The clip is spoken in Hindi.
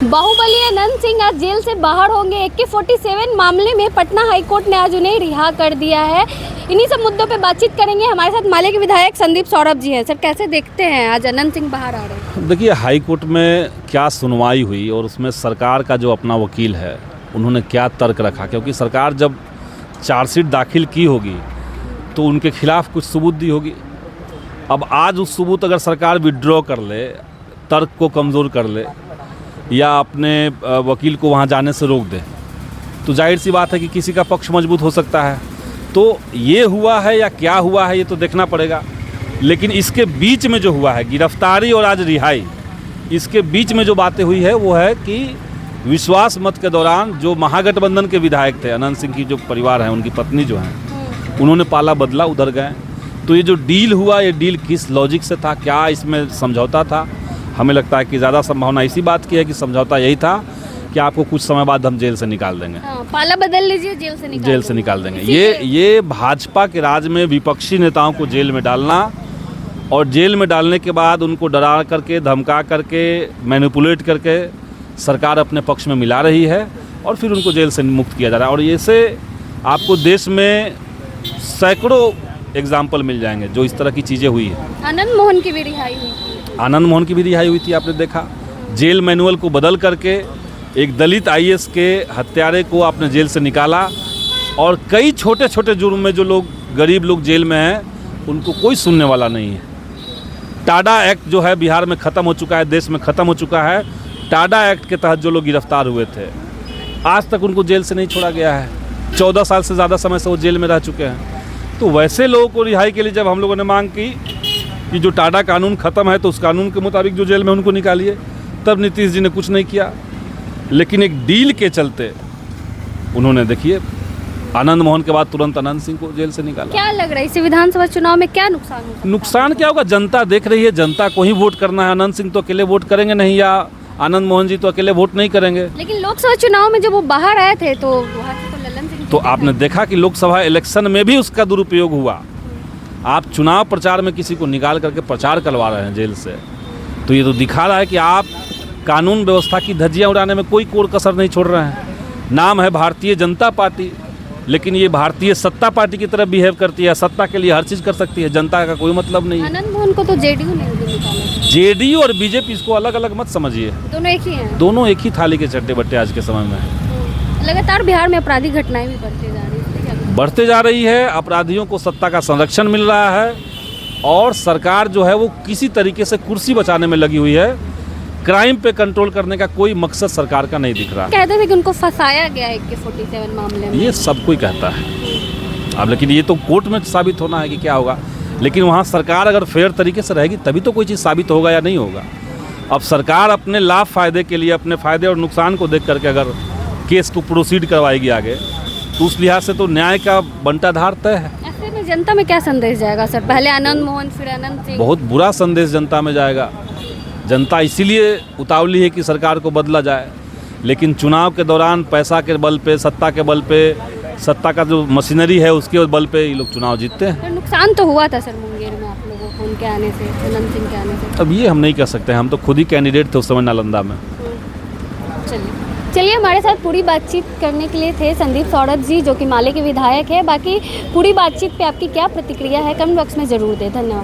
बाहुबली अनंत सिंह आज जेल से बाहर होंगे। AK-47 मामले में पटना हाईकोर्ट ने आज उन्हें रिहा कर दिया है। इन्हीं सब मुद्दों पे बातचीत करेंगे। हमारे साथ माले के विधायक संदीप सौरभ जी हैं। सर, कैसे देखते हैं आज अनंत सिंह बाहर आ रहे हैं? देखिए, हाईकोर्ट में क्या सुनवाई हुई और उसमें सरकार का जो अपना वकील है उन्होंने क्या तर्क रखा, क्योंकि सरकार जब चार्जशीट दाखिल की होगी तो उनके खिलाफ कुछ सबूत दी होगी। अब आज उस सबूत अगर सरकार विड्रॉ कर ले, तर्क को कमज़ोर कर ले या अपने वकील को वहाँ जाने से रोक दे, तो जाहिर सी बात है कि किसी का पक्ष मजबूत हो सकता है। तो ये हुआ है या क्या हुआ है ये तो देखना पड़ेगा। लेकिन इसके बीच में जो हुआ है, गिरफ्तारी और आज रिहाई, इसके बीच में जो बातें हुई है वो है कि विश्वास मत के दौरान जो महागठबंधन के विधायक थे, अनंत सिंह की जो परिवार है, उनकी पत्नी जो हैं, उन्होंने पाला बदला, उधर गए। तो ये जो डील हुआ, ये डील किस लॉजिक से था, क्या इसमें समझौता था? हमें लगता है कि ज़्यादा संभावना इसी बात की है कि समझौता यही था कि आपको कुछ समय बाद हम जेल से निकाल देंगे। पाला बदल लीजिए, जेल से निकाल देंगे। ये भाजपा के राज में विपक्षी नेताओं को जेल में डालना और जेल में डालने के बाद उनको डरा करके, धमका करके, मैनिपुलेट करके सरकार अपने पक्ष में मिला रही है और फिर उनको जेल से मुक्त किया जा रहा है। और ऐसे आपको देश में सैकड़ों एग्जाम्पल मिल जाएंगे जो इस तरह की चीज़ें हुई है। आनंद मोहन की भी रिहाई हुई थी। आनंद मोहन की भी रिहाई हुई थी, आपने देखा। जेल मैनुअल को बदल करके एक दलित IAS के हत्यारे को आपने जेल से निकाला और कई छोटे छोटे जुर्म में जो लोग, गरीब लोग जेल में हैं, उनको कोई सुनने वाला नहीं है। टाडा एक्ट जो है बिहार में ख़त्म हो चुका है, देश में ख़त्म हो चुका है। टाडा एक्ट के तहत जो लोग गिरफ्तार हुए थे, आज तक उनको जेल से नहीं छोड़ा गया है। 14 साल से ज़्यादा समय से वो जेल में रह चुके हैं। तो वैसे लोगों को रिहाई के लिए जब हम लोगों ने मांग की कि जो टाडा कानून ख़त्म है तो उस कानून के मुताबिक जो जेल में उनको निकालिए, तब नीतीश जी ने कुछ नहीं किया। लेकिन एक डील के चलते उन्होंने, देखिए, आनंद मोहन के बाद तुरंत अनंत सिंह को जेल से निकाला। क्या लग रहा है इस विधानसभा चुनाव में क्या नुकसान होगा? नुकसान क्या होगा? जनता देख रही है, जनता को ही वोट करना है। अनंत सिंह तो अकेले वोट करेंगे नहीं, या आनंद मोहन जी तो अकेले वोट नहीं करेंगे। लेकिन लोकसभा चुनाव में जब वो बाहर आए थे तो वहाँ से तो ललन सिंह, तो आपने देखा कि लोकसभा इलेक्शन में भी उसका दुरुपयोग हुआ। आप चुनाव प्रचार में किसी को निकाल करके प्रचार करवा रहे हैं जेल से, तो ये तो दिखा रहा है कि आप कानून व्यवस्था की धज्जियां उड़ाने में कोई कोर कसर नहीं छोड़ रहे हैं। नाम है भारतीय जनता पार्टी, लेकिन ये भारतीय सत्ता पार्टी की तरह बिहेव करती है। सत्ता के लिए हर चीज़ कर सकती है, जनता का कोई मतलब नहीं है। आनंद मोहन को तो JDU ने निकाला। JDU और BJP, इसको अलग अलग मत समझिए, दोनों एक ही हैं। दोनों एक ही थाली के चट्टे बट्टे आज के समय में। लगातार बिहार में आपराधिक घटनाएं भी बढ़ते जा रही है। अपराधियों को सत्ता का संरक्षण मिल रहा है और सरकार जो है वो किसी तरीके से कुर्सी बचाने में लगी हुई है। क्राइम पे कंट्रोल करने का कोई मकसद सरकार का नहीं दिख रहा। कहते थे कि उनको फंसाया गया AK-47 मामले में। ये सब कोई कहता है अब, लेकिन ये तो कोर्ट में साबित होना है कि क्या होगा। लेकिन वहाँ सरकार अगर फेयर तरीके से रहेगी तभी तो कोई चीज़ साबित होगा या नहीं होगा। अब सरकार अपने लाभ फायदे के लिए, अपने फ़ायदे और नुकसान को देख करके अगर केस को प्रोसीड करवाएगी आगे, तो उस लिहाज से तो न्याय का बंटाधार तय है। ऐसे में जनता में क्या संदेश जाएगा सर? पहले आनंद मोहन, फिर अनंत सिंह। बहुत बुरा संदेश जनता में जाएगा। जनता इसीलिए उतावली है कि सरकार को बदला जाए, लेकिन चुनाव के दौरान पैसा के बल पे, सत्ता के बल पे, सत्ता का जो मशीनरी है उसके बल पे ये लोग चुनाव जीतते हैं। तो नुकसान तो हुआ था सर मुंगेर में आप लोगों को उनके आने से, अनंत सिंह के आने से। अब ये हम नहीं कह सकते, हम तो खुद ही कैंडिडेट थे उस समय नालंदा में। चलिए, हमारे साथ पूरी बातचीत करने के लिए थे संदीप सौरभ जी, जो कि माले के विधायक है। बाकी पूरी बातचीत पे आपकी क्या प्रतिक्रिया है कमेंट बॉक्स में ज़रूर दें। धन्यवाद।